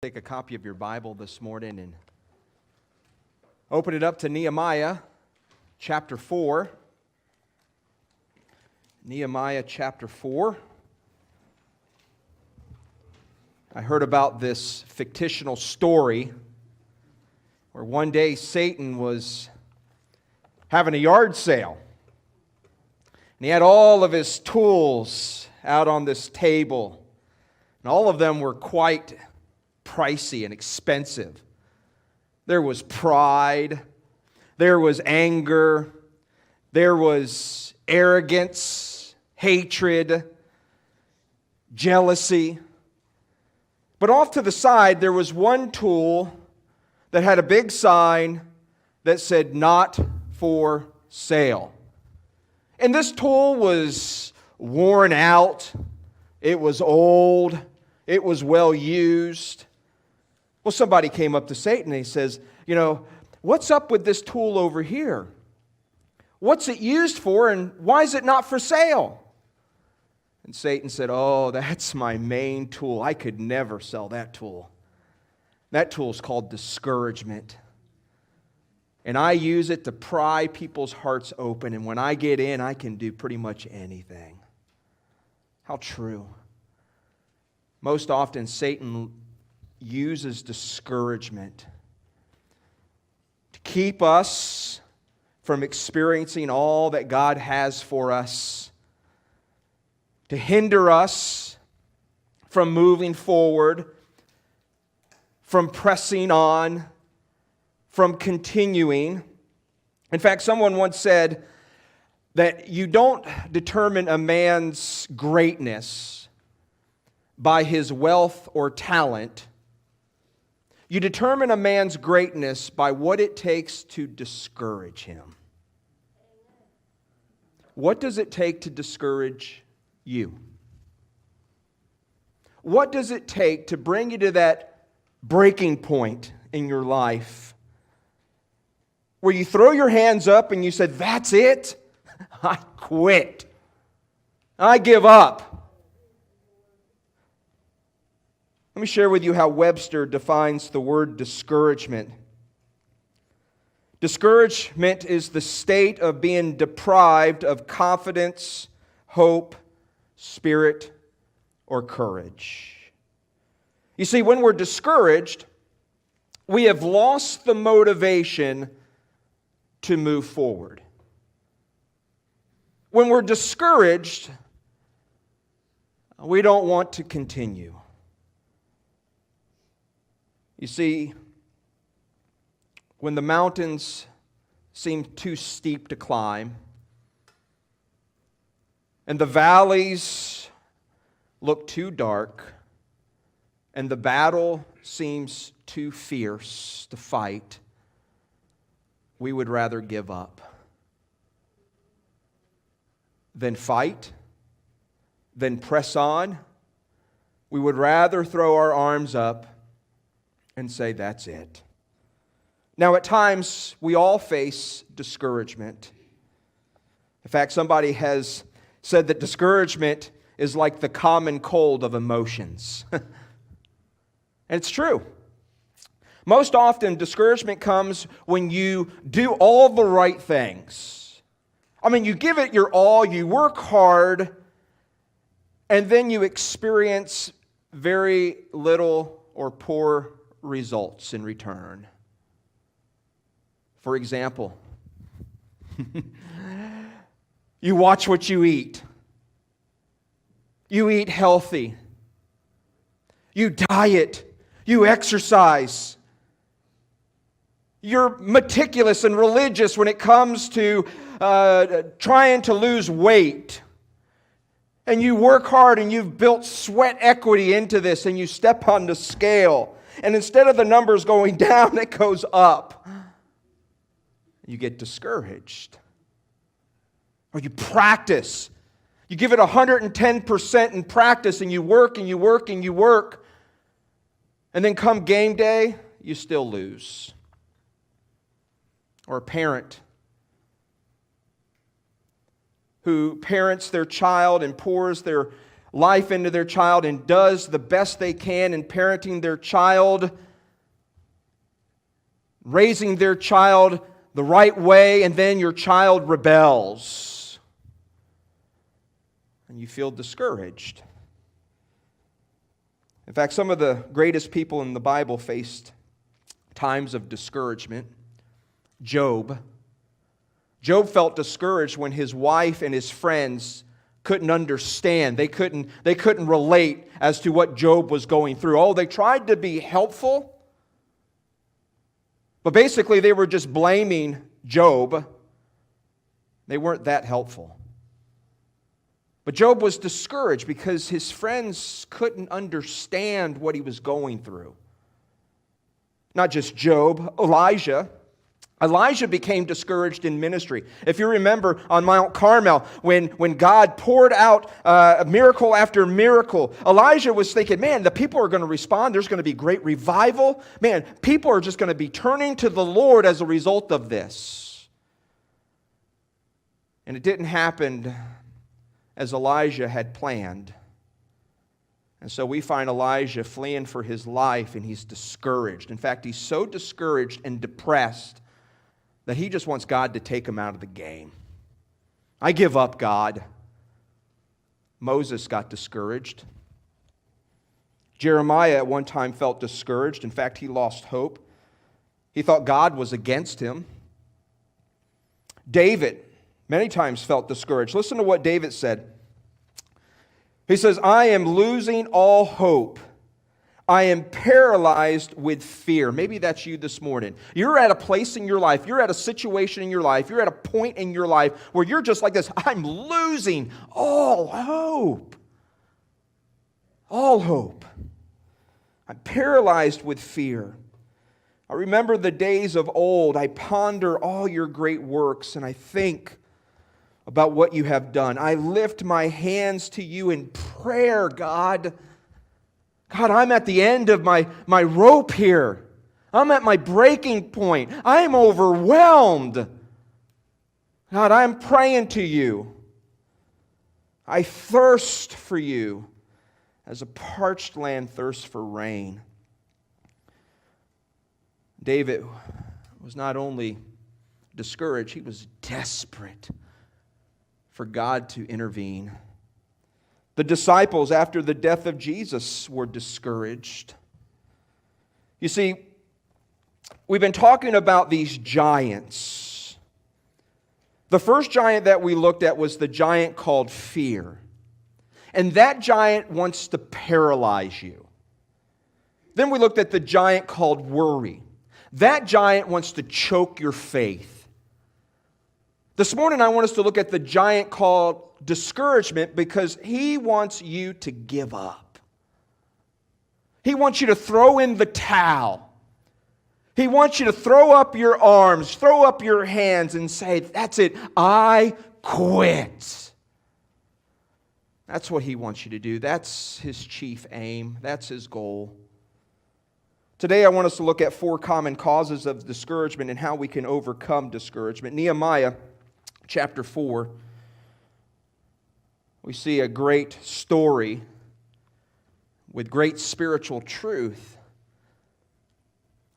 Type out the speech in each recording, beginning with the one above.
Take a copy of your Bible this morning and open it up to Nehemiah chapter 4. Nehemiah chapter 4. I heard about this fictional story where one day Satan was having a yard sale. And he had all of his tools out on this table. And all of them were quite pricey and expensive. There was pride, there was anger, there was arrogance, hatred, jealousy. But off to the side, there was one tool that had a big sign that said, "Not for sale." And this tool was worn out, it was old, it was well used. Well, somebody came up to Satan and he says, what's up with this tool over here? What's it used for and why is it not for sale? And Satan said, that's my main tool. I could never sell that tool. That tool is called discouragement. And I use it to pry people's hearts open. And when I get in, I can do pretty much anything. How true. Most often, Satan uses discouragement to keep us from experiencing all that God has for us, to hinder us from moving forward, from pressing on, from continuing. In fact, someone once said that you don't determine a man's greatness by his wealth or talent. You determine a man's greatness by what it takes to discourage him. What does it take to discourage you? What does it take to bring you to that breaking point in your life where you throw your hands up and you said, "That's it? I quit. I give up." Let me share with you how Webster defines the word discouragement. Discouragement is the state of being deprived of confidence, hope, spirit, or courage. You see, when we're discouraged, we have lost the motivation to move forward. When we're discouraged, we don't want to continue. You see, when the mountains seem too steep to climb, and the valleys look too dark, and the battle seems too fierce to fight, we would rather give up than fight, than press on. We would rather throw our arms up and say, "That's it." Now, at times, we all face discouragement. In fact, somebody has said that discouragement is like the common cold of emotions. And it's true. Most often, discouragement comes when you do all the right things. You give it your all, you work hard, and then you experience very little or poor results in return. For example, you watch what you eat. You eat healthy. You diet. You exercise. You're meticulous and religious when it comes to trying to lose weight. And you work hard and you've built sweat equity into this and you step on the scale. And instead of the numbers going down, it goes up. You get discouraged. Or you practice. You give it 110% in practice and you work and you work and you work. And then come game day, you still lose. Or a parent who parents their child and pours their life into their child and does the best they can in parenting their child, raising their child the right way, and then your child rebels. And you feel discouraged. In fact, some of the greatest people in the Bible faced times of discouragement. Job. Job felt discouraged when his wife and his friends couldn't understand. They couldn't relate as to what Job was going through. Oh, they tried to be helpful, but basically they were just blaming Job. They weren't that helpful. But Job was discouraged because his friends couldn't understand what he was going through. Not just Job, Elijah. Elijah became discouraged in ministry. If you remember on Mount Carmel, when God poured out miracle after miracle, Elijah was thinking, man, the people are going to respond. There's going to be great revival. Man, people are just going to be turning to the Lord as a result of this. And it didn't happen as Elijah had planned. And so we find Elijah fleeing for his life, and he's discouraged. In fact, he's so discouraged and depressed that he just wants God to take him out of the game. I give up, God. Moses got discouraged. Jeremiah at one time felt discouraged. In fact, he lost hope. He thought God was against him. David many times felt discouraged. Listen to what David said. He says, I am losing all hope. I am paralyzed with fear. Maybe that's you this morning. You're at a place in your life, you're at a situation in your life, you're at a point in your life where you're just like this, I'm losing all hope. All hope. I'm paralyzed with fear. I remember the days of old. I ponder all your great works, and I think about what you have done. I lift my hands to you in prayer, God. God, I'm at the end of my rope here. I'm at my breaking point. I'm overwhelmed. God, I'm praying to you. I thirst for you as a parched land thirsts for rain. David was not only discouraged, he was desperate for God to intervene. The disciples, after the death of Jesus, were discouraged. You see, we've been talking about these giants. The first giant that we looked at was the giant called fear. And that giant wants to paralyze you. Then we looked at the giant called worry. That giant wants to choke your faith. This morning I want us to look at the giant called discouragement because he wants you to give up. He wants you to throw in the towel. He wants you to throw up your arms, throw up your hands and say, that's it, I quit. That's what he wants you to do. That's his chief aim. That's his goal. Today I want us to look at 4 common causes of discouragement and how we can overcome discouragement. Nehemiah chapter 4, we see a great story with great spiritual truth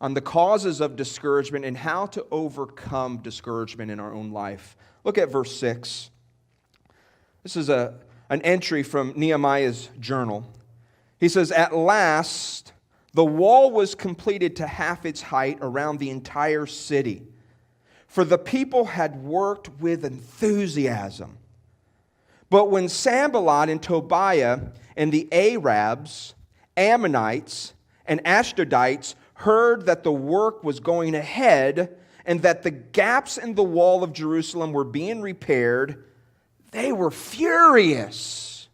on the causes of discouragement and how to overcome discouragement in our own life. Look at verse 6. This is an entry from Nehemiah's journal. He says, at last, the wall was completed to half its height around the entire city, for the people had worked with enthusiasm. But when Sanballat and Tobiah and the Arabs, Ammonites, and Ashdodites heard that the work was going ahead and that the gaps in the wall of Jerusalem were being repaired, they were furious.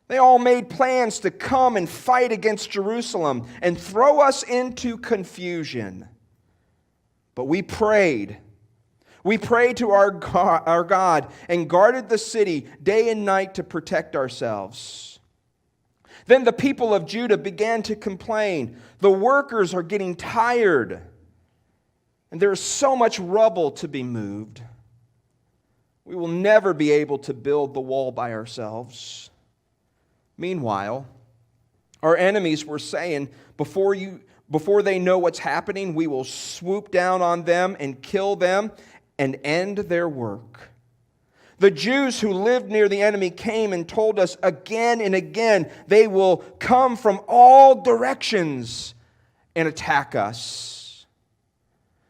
They all made plans to come and fight against Jerusalem and throw us into confusion. But we prayed. We prayed to our God and guarded the city day and night to protect ourselves. Then the people of Judah began to complain. The workers are getting tired, and there is so much rubble to be moved. We will never be able to build the wall by ourselves. Meanwhile, our enemies were saying, before they know what's happening, we will swoop down on them and kill them and end their work. The Jews who lived near the enemy came and told us again and again, they will come from all directions and attack us.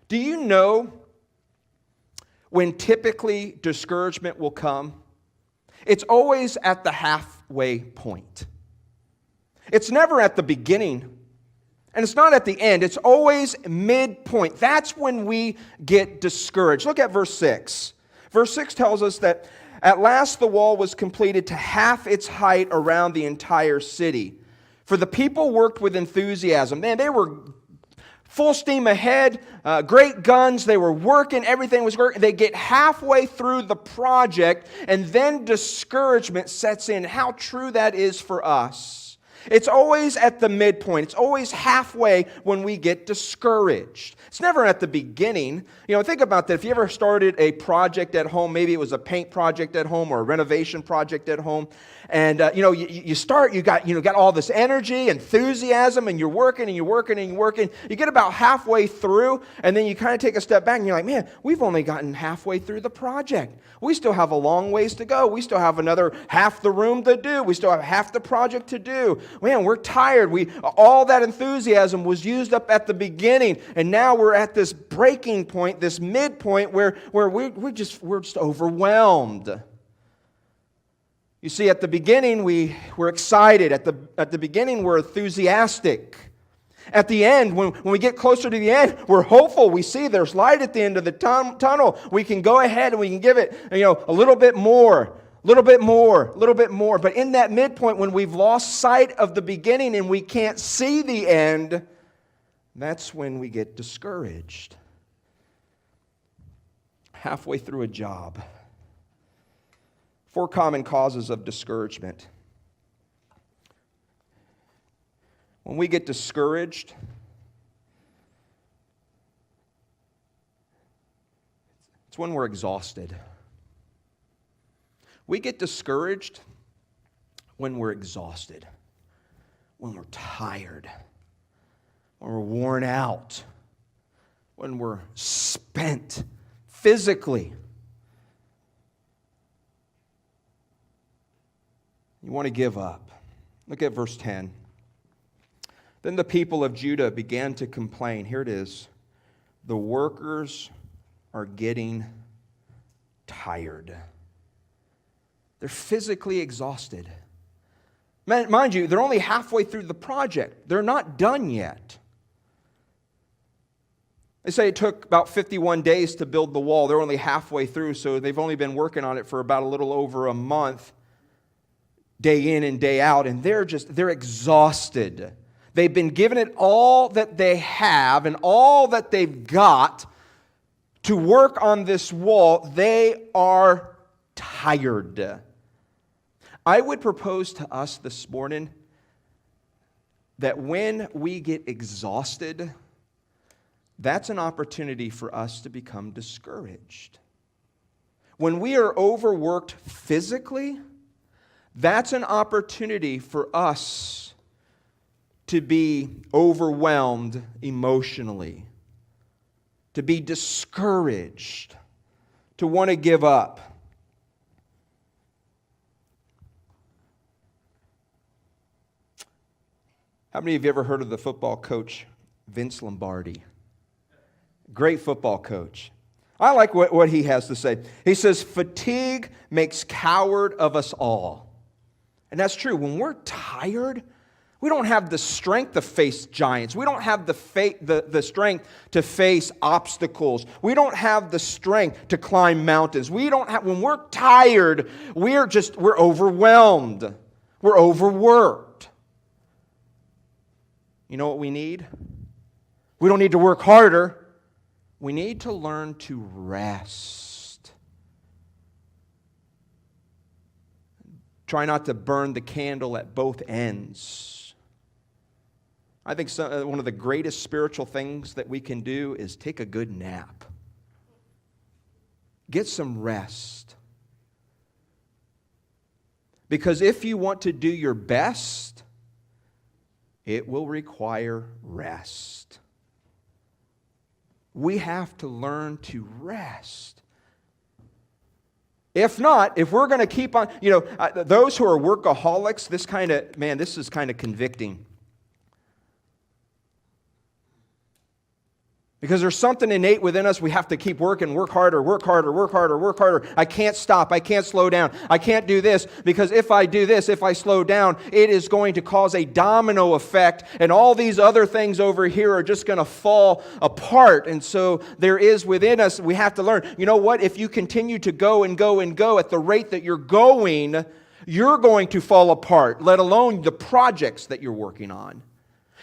Do you know when typically discouragement will come? It's always at the halfway point. It's never at the beginning, and it's not at the end. It's always midpoint. That's when we get discouraged. Look at verse 6. Verse 6 tells us that at last the wall was completed to half its height around the entire city. For the people worked with enthusiasm. Man, they were full steam ahead, great guns, they were working, everything was working. They get halfway through the project, and then discouragement sets in. How true that is for us. It's always at the midpoint. It's always halfway when we get discouraged. It's never at the beginning. Think about that. If you ever started a project at home, maybe it was a paint project at home or a renovation project at home, and you start, you got all this energy, enthusiasm, and you're working and you're working and you're working. You get about halfway through, and then you kind of take a step back and you're like, man, we've only gotten halfway through the project. We still have a long ways to go. We still have another half the room to do. We still have half the project to do. Man, we're tired. All that enthusiasm was used up at the beginning, and now we're at this breaking point, this midpoint where we're just overwhelmed. You see, at the beginning we're excited. At the beginning we're enthusiastic. At the end, when we get closer to the end, we're hopeful. We see there's light at the end of the tunnel. We can go ahead and we can give it a little bit more. Little bit more. But in that midpoint, when we've lost sight of the beginning and we can't see the end, that's when we get discouraged. Halfway through a job. 4 common causes of discouragement. When we get discouraged, it's when we're exhausted. We get discouraged when we're exhausted, when we're tired, when we're worn out, when we're spent physically. You want to give up. Look at verse 10. Then the people of Judah began to complain. Here it is. The workers are getting tired. They're physically exhausted. Mind you, they're only halfway through the project. They're not done yet. They say it took about 51 days to build the wall. They're only halfway through, so they've only been working on it for about a little over a month, day in and day out, and they're exhausted. They've been given it all that they have and all that they've got to work on this wall. They are tired. I would propose to us this morning that when we get exhausted, that's an opportunity for us to become discouraged. When we are overworked physically, that's an opportunity for us to be overwhelmed emotionally, to be discouraged, to want to give up. How many of you ever heard of the football coach Vince Lombardi? Great football coach. I like what he has to say. He says, fatigue makes coward of us all. And that's true. When we're tired, we don't have the strength to face giants. We don't have the strength to face obstacles. We don't have the strength to climb mountains. When we're tired, we're overwhelmed. We're overworked. You know what we need? We don't need to work harder. We need to learn to rest. Try not to burn the candle at both ends. I think one of the greatest spiritual things that we can do is take a good nap. Get some rest. Because if you want to do your best, it will require rest. We have to learn to rest. If not, if we're going to keep on, those who are workaholics, this is kind of convicting. Because there's something innate within us. We have to keep working, work harder. I can't stop. I can't slow down. I can't do this because if I do this, if I slow down, it is going to cause a domino effect and all these other things over here are just going to fall apart. And so there is within us, we have to learn, you know what? If you continue to go and go and go at the rate that you're going to fall apart, let alone the projects that you're working on.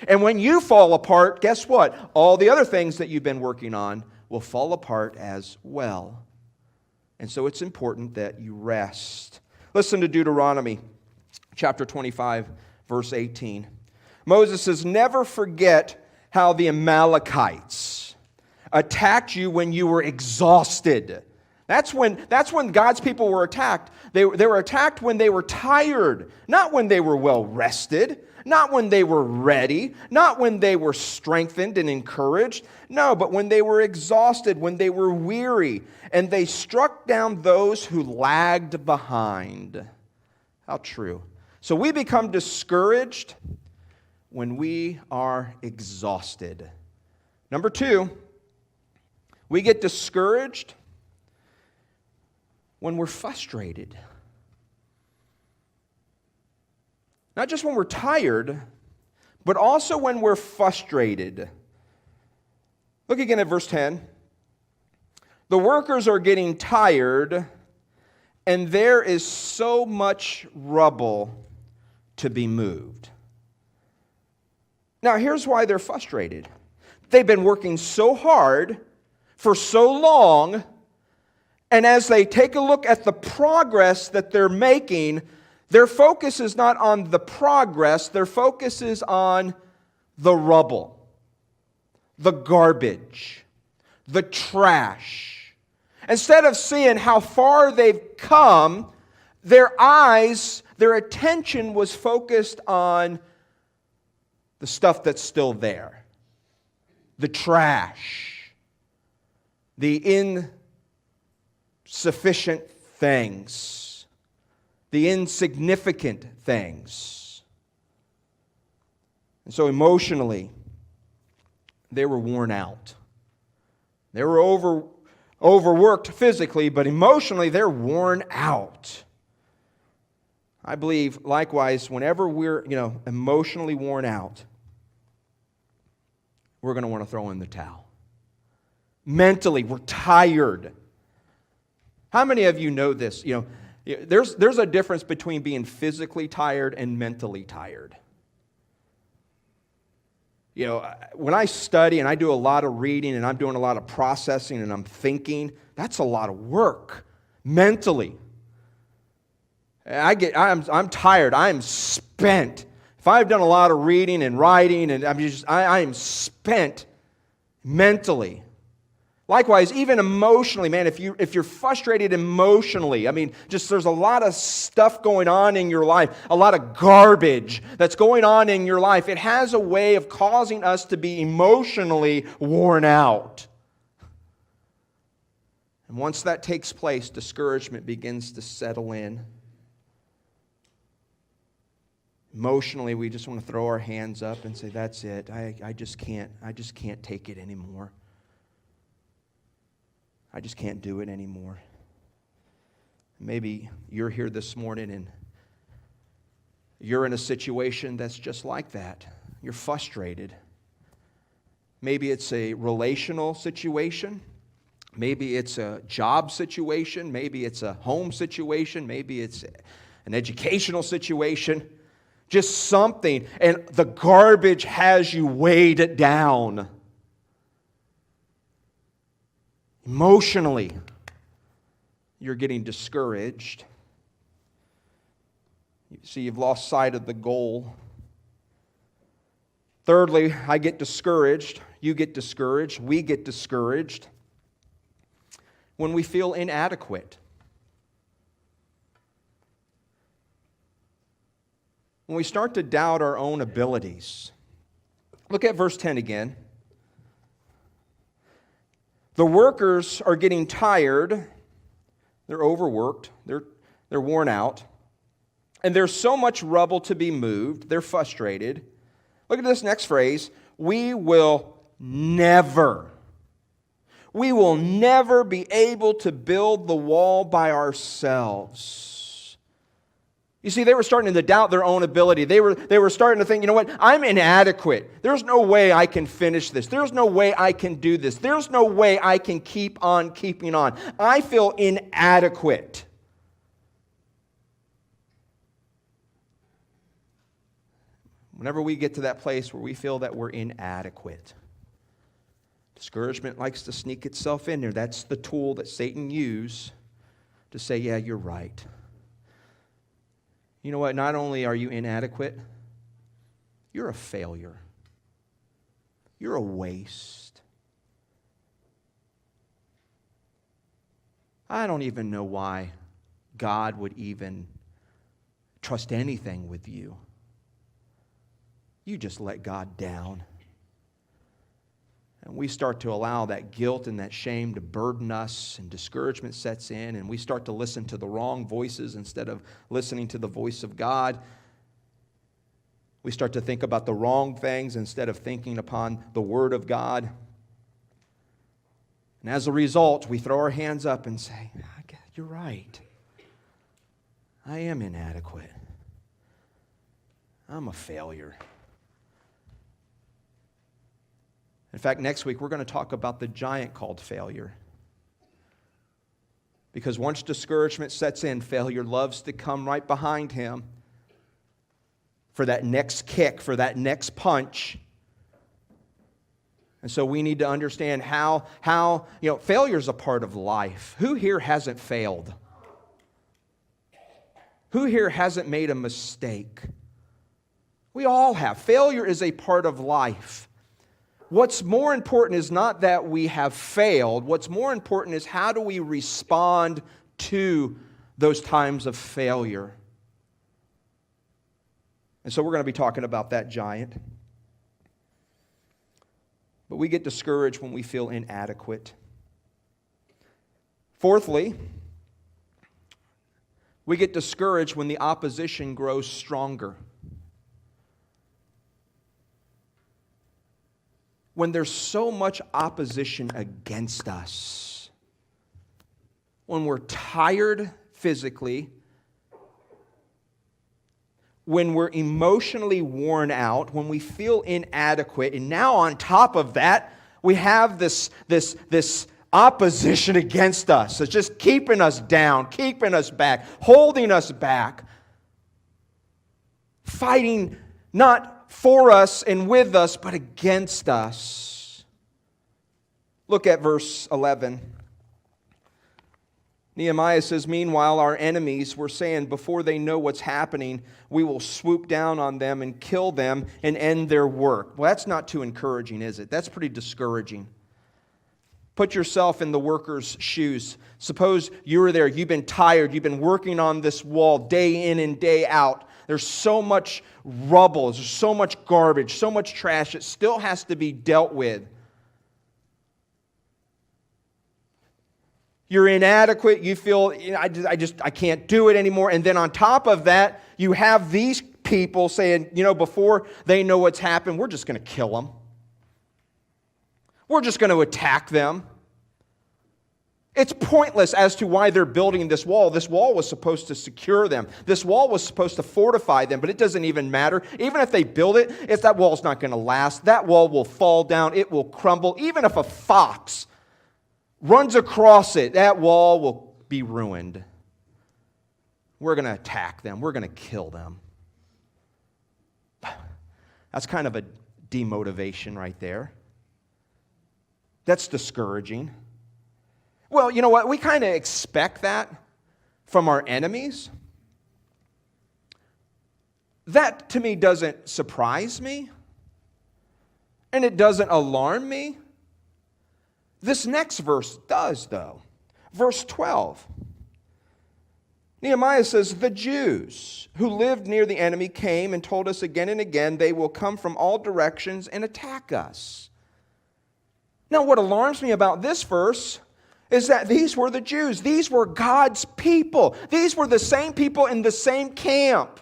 And when you fall apart, guess what? All the other things that you've been working on will fall apart as well. And so it's important that you rest. Listen to Deuteronomy chapter 25, verse 18. Moses says, "Never forget how the Amalekites attacked you when you were exhausted." That's when God's people were attacked. They were attacked when they were tired, not when they were well rested. Not when they were ready, not when they were strengthened and encouraged. No, but when they were exhausted, when they were weary, and they struck down those who lagged behind. How true. So we become discouraged when we are exhausted. Number 2, we get discouraged when we're frustrated. Not just when we're tired, but also when we're frustrated. Look again at verse 10. The workers are getting tired, and there is so much rubble to be moved. Now, here's why they're frustrated. They've been working so hard for so long, and as they take a look at the progress that they're making, their focus is not on the progress, their focus is on the rubble, the garbage, the trash. Instead of seeing how far they've come, their attention was focused on the stuff that's still there. The trash, the insufficient things. The insignificant things. And so emotionally, they were worn out. They were overworked physically, but emotionally, they're worn out. I believe, likewise, whenever we're emotionally worn out, we're going to want to throw in the towel. Mentally, we're tired. How many of you know this? There's a difference between being physically tired and mentally tired. When I study and I do a lot of reading and I'm doing a lot of processing and I'm thinking, that's a lot of work mentally. I'm tired. I'm spent. If I've done a lot of reading and writing and I am spent mentally. Likewise, even emotionally, man, if you're frustrated emotionally, there's a lot of stuff going on in your life, a lot of garbage that's going on in your life. It has a way of causing us to be emotionally worn out. And once that takes place, discouragement begins to settle in. Emotionally, we just want to throw our hands up and say, that's it. I just can't take it anymore. I just can't do it anymore. Maybe you're here this morning and you're in a situation that's just like that. You're frustrated. Maybe it's a relational situation. Maybe it's a job situation. Maybe it's a home situation. Maybe it's an educational situation. Just something. And the garbage has you weighed down. Emotionally, you're getting discouraged. You see, you've lost sight of the goal. Thirdly, I get discouraged. You get discouraged. We get discouraged when we feel inadequate. when we start to doubt our own abilities. Look at verse 10 again. The workers are getting tired. They're overworked. They're worn out. And there's so much rubble to be moved. They're frustrated. Look at this next phrase. We will never be able to build the wall by ourselves. You see, they were starting to doubt their own ability. They were starting to think, you know what, I'm inadequate. There's no way I can finish this. There's no way I can do this. There's no way I can keep on keeping on. I feel inadequate. Whenever we get to that place where we feel that we're inadequate, discouragement likes to sneak itself in there. That's the tool that Satan used to say, yeah, you're right. You know what? Not only are you inadequate, you're a failure. You're a waste. I don't even know why God would even trust anything with you. You just let God down. And we start to allow that guilt and that shame to burden us, and discouragement sets in, and we start to listen to the wrong voices instead of listening to the voice of God. We start to think about the wrong things instead of thinking upon the Word of God. And as a result, we throw our hands up and say, you're right. I am inadequate. I'm a failure. In fact, next week we're going to talk about the giant called failure. Because once discouragement sets in, failure loves to come right behind him for that next kick, for that next punch. And so we need to understand how failure is a part of life. Who here hasn't failed? Who here hasn't made a mistake? We all have. Failure is a part of life. What's more important is not that we have failed. What's more important is how do we respond to those times of failure. And so we're going to be talking about that giant. But we get discouraged when we feel inadequate. Fourthly, we get discouraged when the opposition grows stronger. When there's so much opposition against us, when we're tired physically, when we're emotionally worn out, when we feel inadequate, and now on top of that, we have this opposition against us. It's just keeping us down, keeping us back, holding us back, fighting not for us and with us, but against us. Look at verse 11. Nehemiah says, meanwhile, our enemies were saying, before they know what's happening, we will swoop down on them and kill them and end their work. Well, that's not too encouraging, is it? That's pretty discouraging. Put yourself in the worker's shoes. Suppose you were there. You've been tired. You've been working on this wall day in and day out. There's so much rubble. There's so much garbage, so much trash. It still has to be dealt with. You're inadequate. You feel, I can't do it anymore. And then on top of that, you have these people saying, before they know what's happened, we're just going to kill them. We're just going to attack them. It's pointless as to why they're building this wall. This wall was supposed to secure them. This wall was supposed to fortify them, but it doesn't even matter. Even if they build it, that wall's not going to last. That wall will fall down. It will crumble. Even if a fox runs across it, that wall will be ruined. We're going to attack them. We're going to kill them. That's kind of a demotivation right there. That's discouraging. Well, you know what? We kind of expect that from our enemies. That, to me, doesn't surprise me. And it doesn't alarm me. This next verse does, though. Verse 12. Nehemiah says, the Jews who lived near the enemy came and told us again and again, they will come from all directions and attack us. Now, what alarms me about this verse is that these were the Jews. These were God's people. These were the same people in the same camp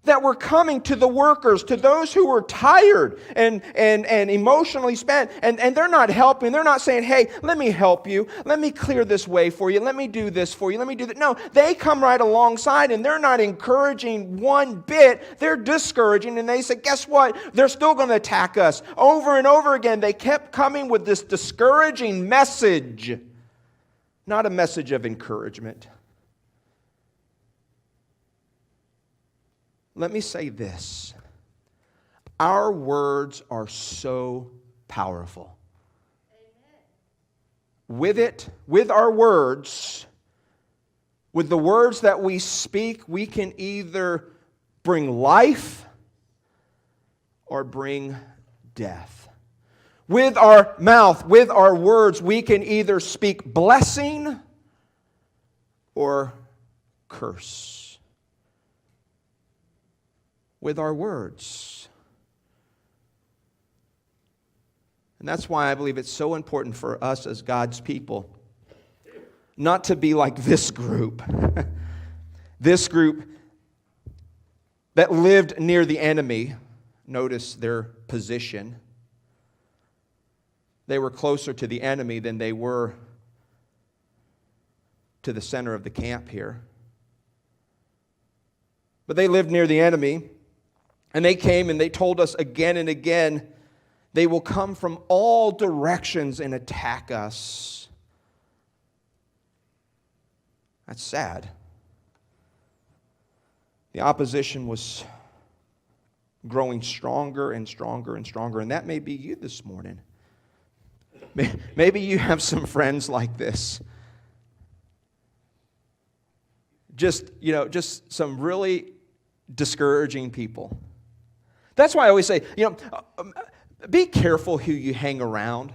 that were coming to the workers, to those who were tired and emotionally spent. And they're not helping. They're not saying, hey, let me help you. Let me clear this way for you. Let me do this for you. Let me do that. No, they come right alongside and they're not encouraging one bit. They're discouraging. And they say, guess what? They're still going to attack us. Over and over again, they kept coming with this discouraging message. Not a message of encouragement. Let me say this. Our words are so powerful. Amen. With our words, with the words that we speak, we can either bring life or bring death. With our mouth, with our words, we can either speak blessing or curse. With our words. And that's why I believe it's so important for us as God's people not to be like this group. This group that lived near the enemy. Notice their position. They were closer to the enemy than they were to the center of the camp here. But they lived near the enemy. And they came and they told us again and again, they will come from all directions and attack us. That's sad. The opposition was growing stronger and stronger and stronger. And that may be you this morning. Maybe you have some friends like this. Just some really discouraging people. That's why I always say, be careful who you hang around.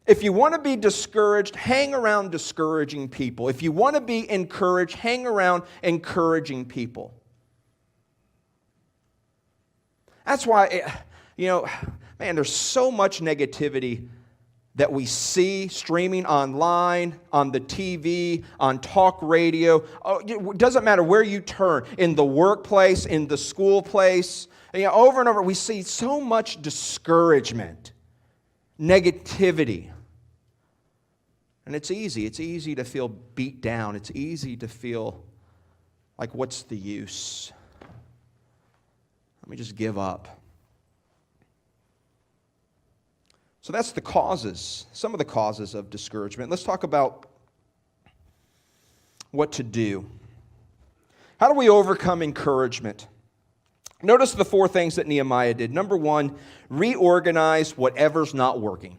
If you want to be discouraged, hang around discouraging people. If you want to be encouraged, hang around encouraging people. That's why, there's so much negativity that we see streaming online, on the TV, on talk radio. It doesn't matter where you turn, in the workplace, in the school place. Over and over, we see so much discouragement, negativity. And it's easy. It's easy to feel beat down. It's easy to feel like, what's the use? Let me just give up. So that's the causes, some of the causes of discouragement. Let's talk about what to do. How do we overcome encouragement? Notice the 4 things that Nehemiah did. Number 1, reorganize whatever's not working.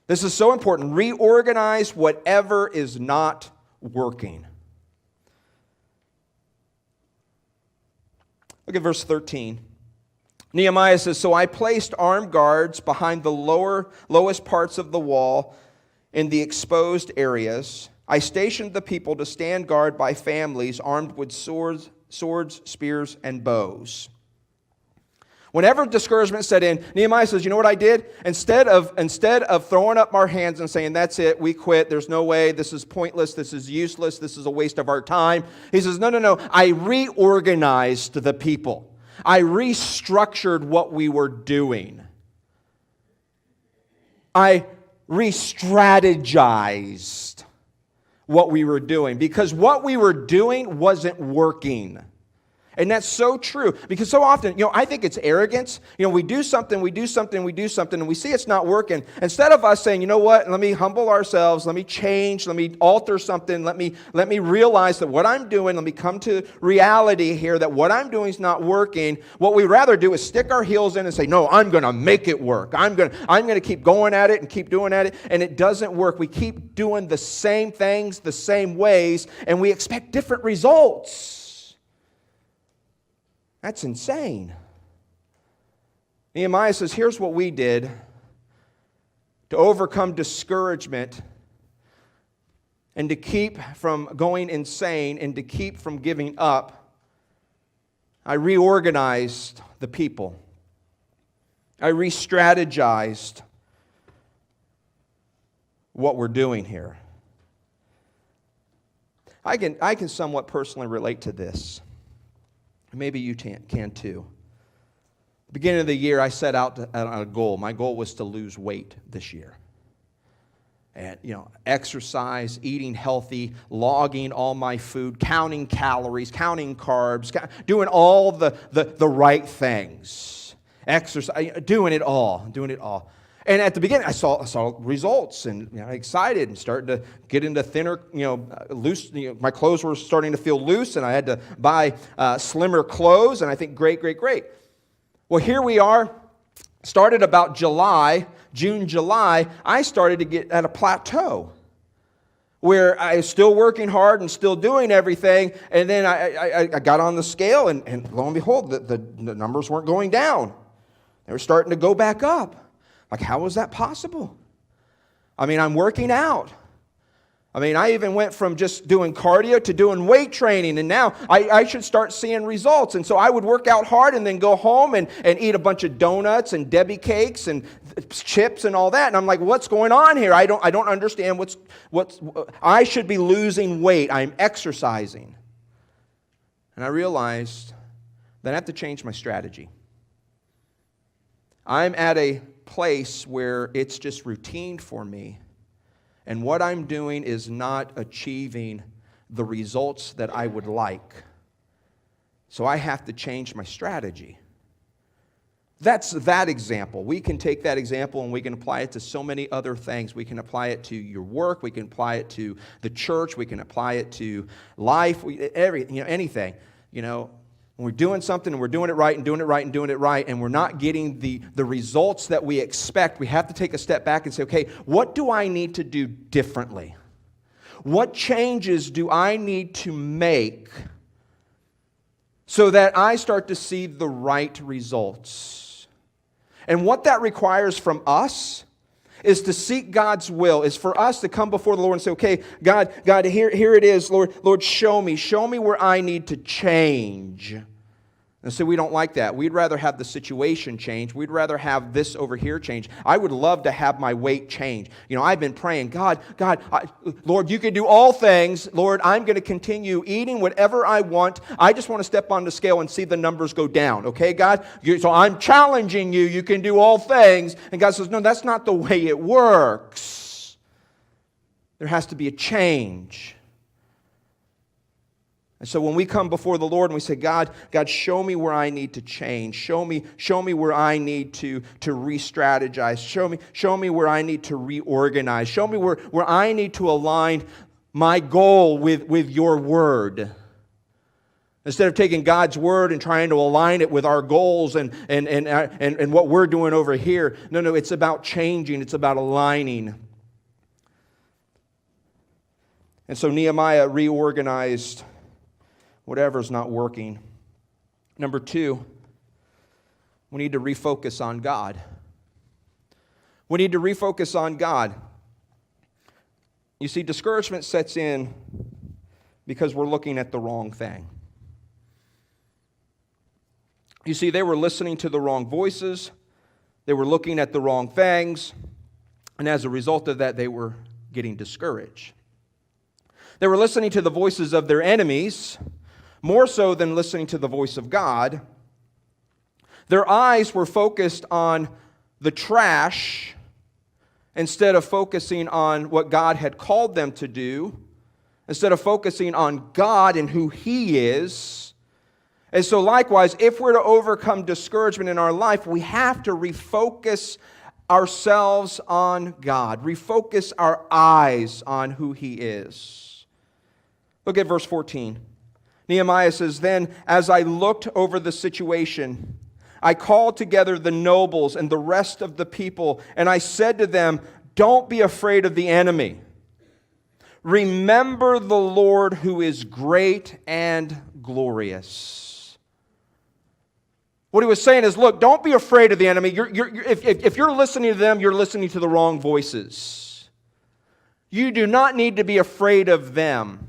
This is so important. Reorganize whatever is not working. Look at verse 13. Nehemiah says, so I placed armed guards behind the lowest parts of the wall in the exposed areas. I stationed the people to stand guard by families armed with swords, spears, and bows. Whenever discouragement set in, Nehemiah says, you know what I did? Instead of throwing up our hands and saying, that's it, we quit, there's no way, this is pointless, this is useless, this is a waste of our time. He says, no, I reorganized the people. I restructured what we were doing. I re-strategized what we were doing because what we were doing wasn't working. And that's so true because so often, I think it's arrogance. We do something, and we see it's not working. Instead of us saying, you know what, let me humble ourselves, let me change, let me alter something, let me realize that what I'm doing, let me come to reality here that what I'm doing is not working. What we'd rather do is stick our heels in and say, no, I'm going to make it work. I'm going to keep going at it and keep doing at it. And it doesn't work. We keep doing the same things, the same ways, and we expect different results. That's insane. Nehemiah says, here's what we did to overcome discouragement. and to keep from going insane and to keep from giving up, I reorganized the people. I re-strategized what we're doing here. I can somewhat personally relate to this. Maybe you can too. Beginning of the year, I set out a goal. My goal was to lose weight this year. And, exercise, eating healthy, logging all my food, counting calories, counting carbs, doing all the right things. Exercise, doing it all. And at the beginning, I saw results and excited and started to get into thinner, loose. My clothes were starting to feel loose, and I had to buy slimmer clothes. And I think, great. Well, here we are. Started about June, July. I started to get at a plateau where I was still working hard and still doing everything. And then I got on the scale, and lo and behold, the numbers weren't going down. They were starting to go back up. Like, how was that possible? I'm working out. I even went from just doing cardio to doing weight training, and now I should start seeing results. And so I would work out hard and then go home and eat a bunch of donuts and Debbie cakes and chips and all that. And I'm like, what's going on here? I don't understand I should be losing weight. I'm exercising. And I realized that I have to change my strategy. I'm at a place where it's just routine for me. And what I'm doing is not achieving the results that I would like. So I have to change my strategy. That's that example. We can take that example and we can apply it to so many other things. We can apply it to your work. We can apply it to the church. We can apply it to life. Anything. When we're doing something and we're doing it right and we're not getting the results that we expect, we have to take a step back and say, okay, what do I need to do differently? What changes do I need to make so that I start to see the right results? And what that requires from us is to seek God's will, is for us to come before the Lord and say, okay, God, here it is, Lord, show me where I need to change. And so we don't like that. We'd rather have the situation change. We'd rather have this over here change. I would love to have my weight change. I've been praying, God, Lord, you can do all things. Lord, I'm going to continue eating whatever I want. I just want to step on the scale and see the numbers go down. Okay, God? So I'm challenging you. You can do all things. And God says, no, that's not the way it works. There has to be a change. And so when we come before the Lord and we say, God, show me where I need to change. Show me where I need to re-strategize. Show me where I need to reorganize. Show me where I need to align my goal with your word. Instead of taking God's word and trying to align it with our goals and what we're doing over here. No, it's about changing. It's about aligning. And so Nehemiah reorganized whatever's not working. Number 2, we need to refocus on God. We need to refocus on God. You see, discouragement sets in because we're looking at the wrong thing. You see, they were listening to the wrong voices. They were looking at the wrong things. And as a result of that, they were getting discouraged. They were listening to the voices of their enemies more so than listening to the voice of God. Their eyes were focused on the trash instead of focusing on what God had called them to do, instead of focusing on God and who He is. And so likewise, if we're to overcome discouragement in our life, we have to refocus ourselves on God, refocus our eyes on who He is. Look at verse 14. Nehemiah says, then as I looked over the situation, I called together the nobles and the rest of the people, and I said to them, don't be afraid of the enemy. Remember the Lord who is great and glorious. What he was saying is, look, don't be afraid of the enemy. If you're listening to them, you're listening to the wrong voices. You do not need to be afraid of them.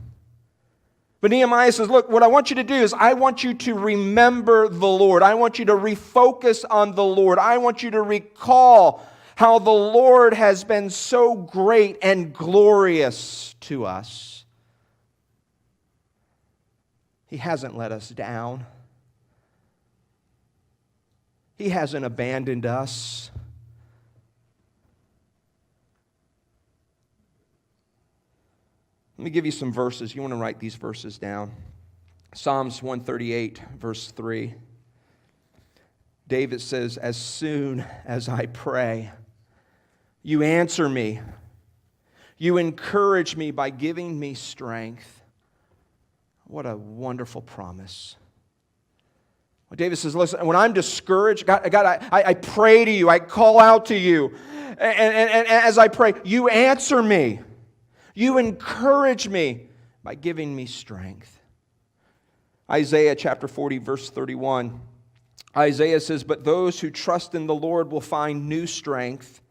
But Nehemiah says, look, what I want you to do is I want you to remember the Lord. I want you to refocus on the Lord. I want you to recall how the Lord has been so great and glorious to us. He hasn't let us down. He hasn't abandoned us. Let me give you some verses. You want to write these verses down. Psalms 138, verse 3. David says, as soon as I pray, you answer me. You encourage me by giving me strength. What a wonderful promise. David says, listen, when I'm discouraged, God, I pray to you. I call out to you. And as I pray, you answer me. You encourage me by giving me strength. Isaiah chapter 40, verse 31. Isaiah says, but those who trust in the Lord will find new strength.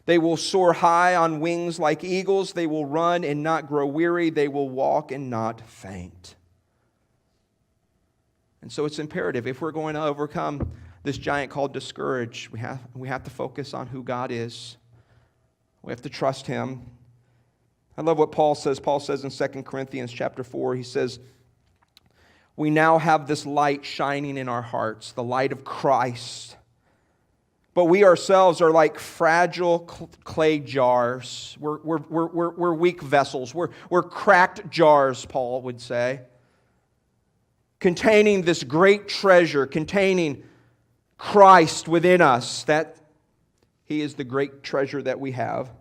They will soar high on wings like eagles. They will run and not grow weary. They will walk and not faint. And so it's imperative, if we're going to overcome this giant called discourage, we have to focus on who God is. We have to trust Him. I love what Paul says. Paul says in 2 Corinthians chapter 4, he says, we now have this light shining in our hearts, the light of Christ. But we ourselves are like fragile clay jars. We're weak vessels. We're cracked jars, Paul would say, containing this great treasure, containing Christ within us, that He is the great treasure that we have.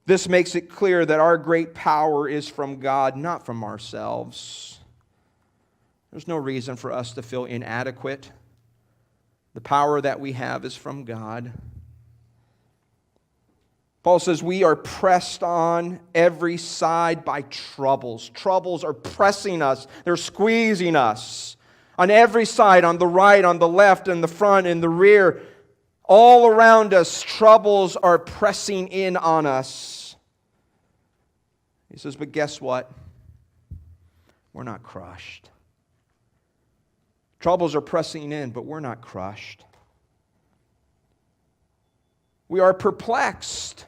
This makes it clear that our great power is from God, not from ourselves. There's no reason for us to feel inadequate. The power that we have is from God. Paul says we are pressed on every side by troubles. Troubles are pressing us. They're squeezing us. On every side, on the right, on the left, in the front, in the rear. All around us, troubles are pressing in on us. He says, but guess what? We're not crushed. Troubles are pressing in, but we're not crushed. We are perplexed,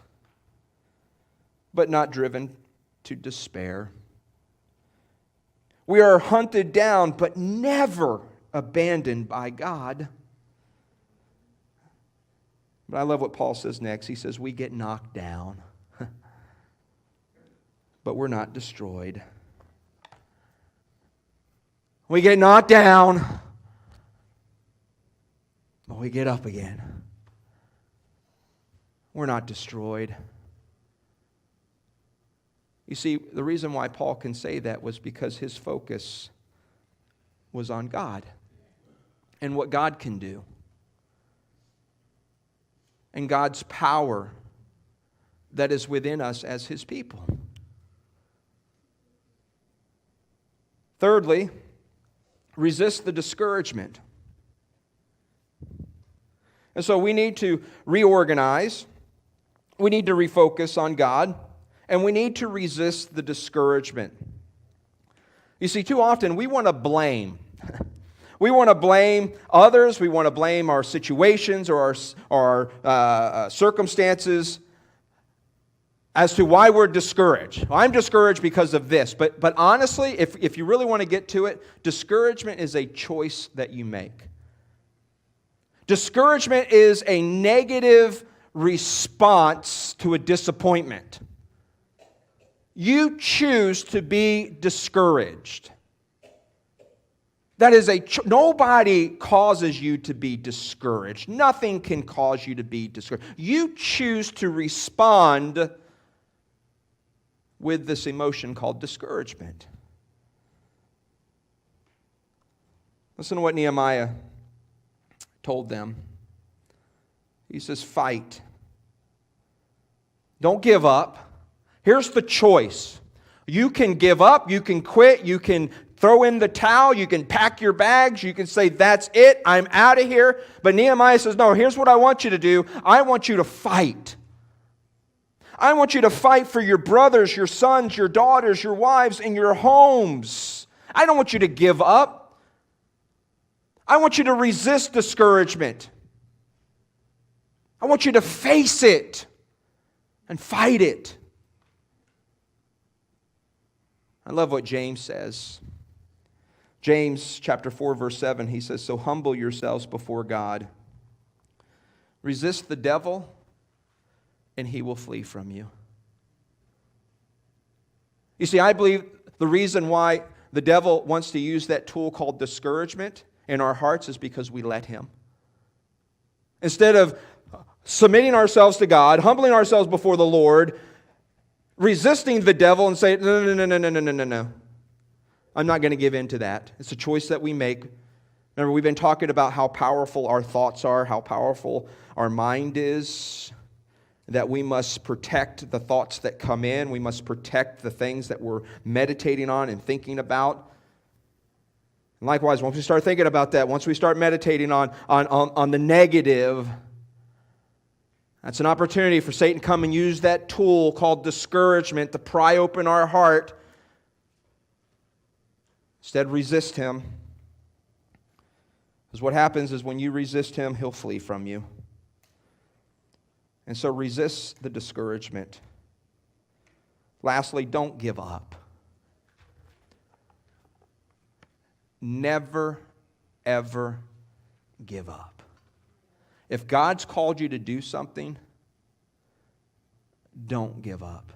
but not driven to despair. We are hunted down, but never abandoned by God. But I love what Paul says next. He says, we get knocked down, but we're not destroyed. We get knocked down, but we get up again. We're not destroyed. You see, the reason why Paul can say that was because his focus was on God and what God can do and God's power that is within us as His people. Thirdly, resist the discouragement. And so we need to reorganize, we need to refocus on God, and we need to resist the discouragement. You see, too often we want to blame. We want to blame others, we want to blame our situations or our circumstances as to why we're discouraged. Well, I'm discouraged because of this. But honestly, if you really want to get to it, discouragement is a choice that you make. Discouragement is a negative response to a disappointment. You choose to be discouraged. That is nobody causes you to be discouraged. Nothing can cause you to be discouraged. You choose to respond with this emotion called discouragement. Listen to what Nehemiah told them. He says, fight. Don't give up. Here's the choice. You can give up, you can quit, you can throw in the towel, you can pack your bags, you can say, that's it, I'm out of here. But Nehemiah says, no, here's what I want you to do. I want you to fight. I want you to fight for your brothers, your sons, your daughters, your wives, and your homes. I don't want you to give up. I want you to resist discouragement. I want you to face it and fight it. I love what James says. James chapter 4, verse 7, he says, "So humble yourselves before God. Resist the devil, and he will flee from you." You see, I believe the reason why the devil wants to use that tool called discouragement in our hearts is because we let him. Instead of submitting ourselves to God, humbling ourselves before the Lord, resisting the devil and saying, no. I'm not going to give in to that. It's a choice that we make. Remember, we've been talking about how powerful our thoughts are, how powerful our mind is, that we must protect the thoughts that come in. We must protect the things that we're meditating on and thinking about. And likewise, once we start thinking about that, once we start meditating on the negative, that's an opportunity for Satan to come and use that tool called discouragement to pry open our heart. Instead, resist him. Because what happens is when you resist him, he'll flee from you. And so resist the discouragement. Lastly, don't give up. Never, ever give up. If God's called you to do something, don't give up.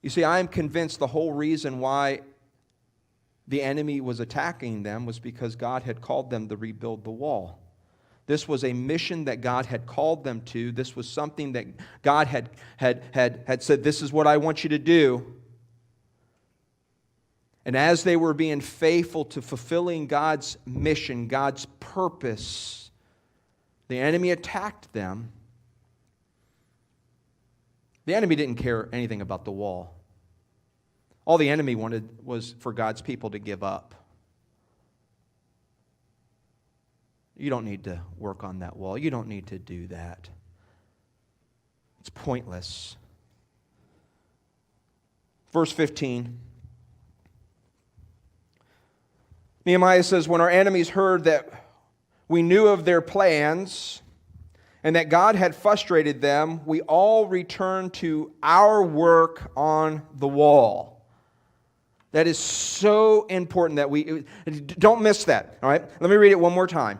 You see, I am convinced the whole reason why the enemy was attacking them was because God had called them to rebuild the wall. This was a mission that God had called them to. This was something that God had said, this is what I want you to do. And as they were being faithful to fulfilling God's mission, God's purpose, the enemy attacked them. The enemy didn't care anything about the wall. All the enemy wanted was for God's people to give up. You don't need to work on that wall. You don't need to do that. It's pointless. Verse 15. Nehemiah says, "When our enemies heard that we knew of their plans and that God had frustrated them, we all returned to our work on the wall." That is so important that we don't miss that. All right? Let me read it one more time.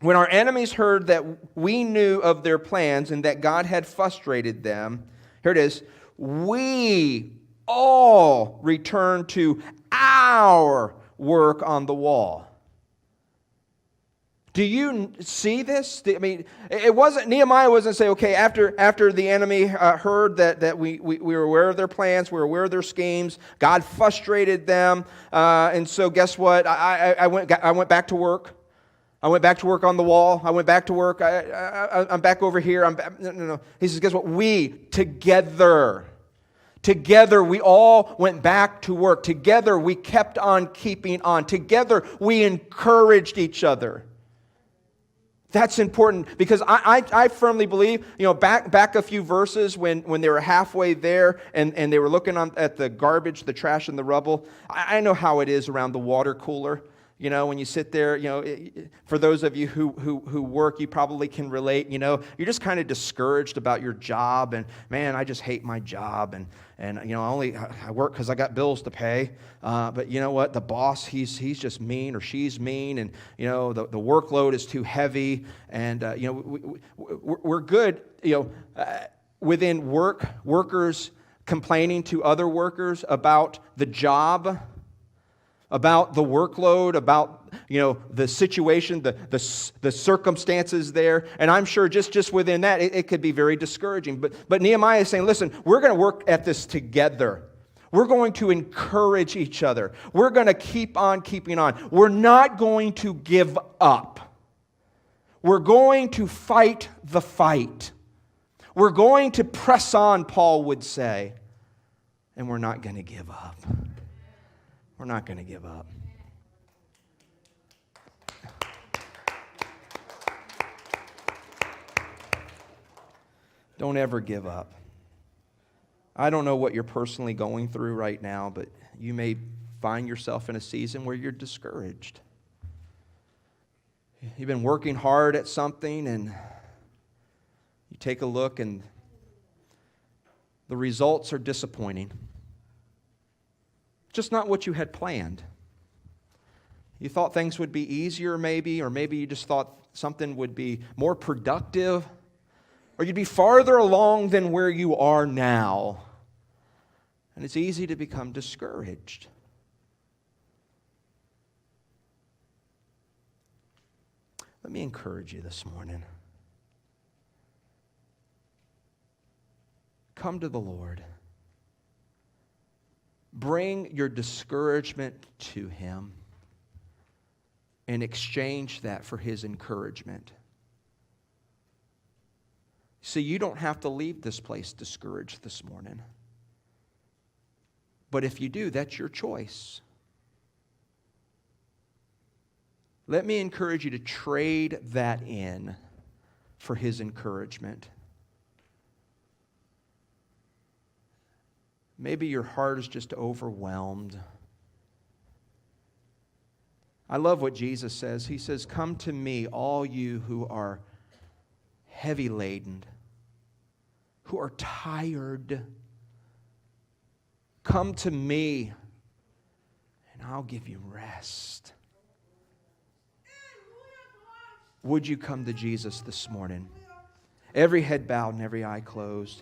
When our enemies heard that we knew of their plans and that God had frustrated them, here it is, we all returned to our work on the wall. Do you see this? I mean, it wasn't, Nehemiah wasn't saying, okay, after the enemy heard that we were aware of their plans, we were aware of their schemes, God frustrated them, and so guess what? I went back to work. I went back to work on the wall. I went back to work. I'm back over here. No. He says, guess what? We together, we all went back to work. Together, we kept on keeping on. Together, we encouraged each other. That's important because I firmly believe, back a few verses when they were halfway there and they were looking at the garbage, the trash, and the rubble. I know how it is around the water cooler. When you sit there, for those of you who work, you probably can relate. You're just kind of discouraged about your job, and man, I just hate my job, and I work because I got bills to pay. But you know what? The boss, he's just mean, or she's mean, and the workload is too heavy, and we're good. Within workers complaining to other workers about the job, about the workload, about the situation, the circumstances there, and I'm sure just within that it could be very discouraging. But Nehemiah is saying, listen, we're going to work at this together. We're going to encourage each other. We're going to keep on keeping on. We're not going to give up. We're going to fight the fight. We're going to press on, Paul would say, and we're not going to give up. We're not going to give up. Don't ever give up. I don't know what you're personally going through right now, but you may find yourself in a season where you're discouraged. You've been working hard at something and you take a look and the results are disappointing. Just not what you had planned. You thought things would be easier maybe, or maybe you just thought something would be more productive, or you'd be farther along than where you are now. And it's easy to become discouraged. Let me encourage you this morning. Come to the Lord. Bring your discouragement to Him and exchange that for His encouragement. See, you don't have to leave this place discouraged this morning. But if you do, that's your choice. Let me encourage you to trade that in for His encouragement. Maybe your heart is just overwhelmed. I love what Jesus says. He says, "Come to me, all you who are heavy laden, who are tired. Come to me, and I'll give you rest." Would you come to Jesus this morning? Every head bowed and every eye closed.